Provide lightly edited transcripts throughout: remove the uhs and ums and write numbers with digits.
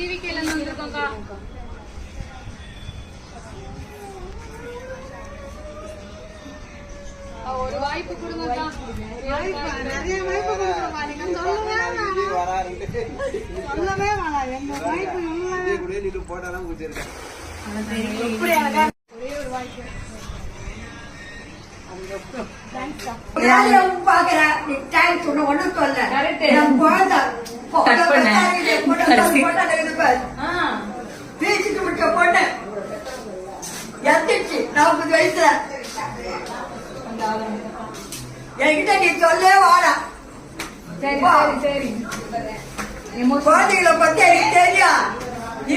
டிவிகேல இருந்து வந்திருக்கோம்க்கா. ஒரு வாய்ப்பு கொடுங்கக்கா. நிறைய வாய்ப்பு கொடுக்குறோம். நீங்க சொல்லவே ஒரே ஒரு வாய்ப்பு. வயசுல என்கிட்ட நீ சொல்லே வாடா. குழந்தைகளை பத்தி எனக்கு தெரியும். நீ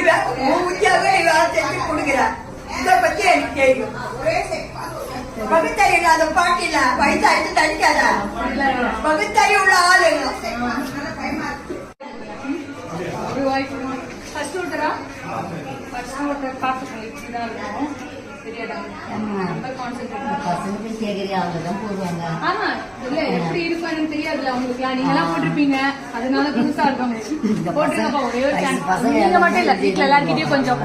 உத்தியாக நீ வேலை செஞ்சு கொடுக்குற. இதை பத்தி எனக்கு தெரியும். பகுத்தறி இல்லாத பாட்டில வயசாயிட்டு தடிக்காத. பகுத்தறி உள்ள ஆளுங்க. ஒரு வாய்ப்பு. ஃபர்ஸ்ட் ஓட்டரா? ஃபர்ஸ்ட் ஓட்டர் பார்த்து இப்படிதான் இருக்கும். ஆமா இல்ல எப்படி இருப்பான்னு தெரியாதுல உங்களுக்கு. நீங்க எல்லாம் போட்டிருப்பீங்க, அதனால புதுசா இருக்காங்க. போட்டுருக்கப்பா ஒரே ஒரு சான்ஸ். நீங்க மட்டும் இல்ல, வீட்டுல எல்லார்கிட்டயும் கொஞ்சம்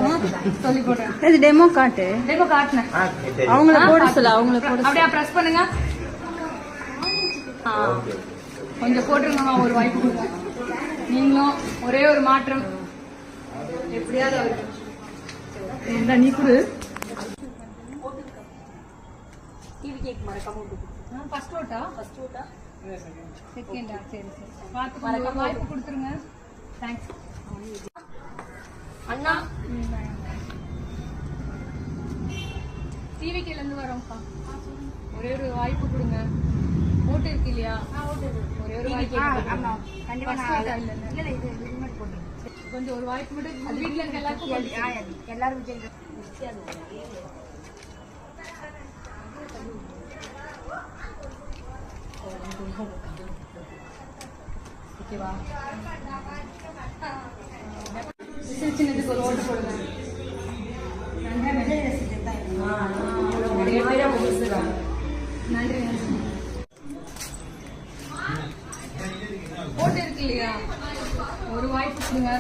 சொல்லி போடுறேன். இது டெமோ காட்டு. டெமோ காட்டுனேன். அவங்கள போட சொல்ல. அவங்கள போட அப்படியே பிரஸ் பண்ணுங்க. கொஞ்சம் போட்டுருங்கம்மா. ஒரு வாய்ப்பு கொடுங்க. நீங்களும் ஒரே ஒரு மாற்றம் எப்படியாவது அவருக்கு நீ கொடு. டிவி கேக் மறக்காம ஃபர்ஸ்ட் ஓட்டா? ஃபர்ஸ்ட் ஓட்டா செகண்டா? சரி சரி பார்த்து மறக்காம வாய்ப்பு கொடுத்துருங்க. தேங்க்ஸ் அண்ணா. டிவி கேல இருந்து வரோம்ப்பா. ஒரே ஒரு வாய்ப்பு கொடுங்க. ஓட்டு இருக்கு இல்லையா? ஒரே ஒரு வாய்ப்பு. கொஞ்சம் ஒரு வாய்ப்பு மட்டும். அது வீட்டுல இருக்க எல்லாருக்கும் எல்லாரும் ஓகேவா? சின்னதுக்கு ஒரு ஓட்டு போடுங்க. நன்றி. ஓட்டு இருக்கு இல்லையா? ஒரு வாய்ப்பு கொடுங்க.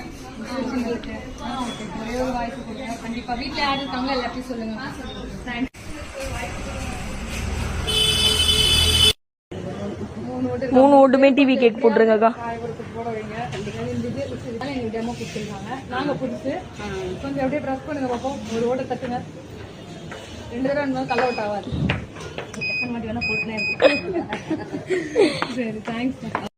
ஒரே ஒரு வாய்ப்பு கொடுங்க. கண்டிப்பா வீட்டுல யாரு இருக்காங்களோ எல்லாத்தையும் சொல்லுங்க. தேங்க்ஸ். 3 ஓட்டுமே டிவி கேக் போட்டுருங்கக்கா. போட வைங்க. எங்களுக்கு டெமோ கொடுத்துருக்காங்க. நாங்க புதுசு கொஞ்சம் அப்படியே ப்ரெஸ் பண்ணுங்க பார்ப்போம். ஒரு ஓட்டை தட்டுங்க. 2 தடவை இருந்தாலும் கல் அவுட் ஆகாது. வேணா போட்டுனே இருக்கு. சரி தேங்க்ஸ்.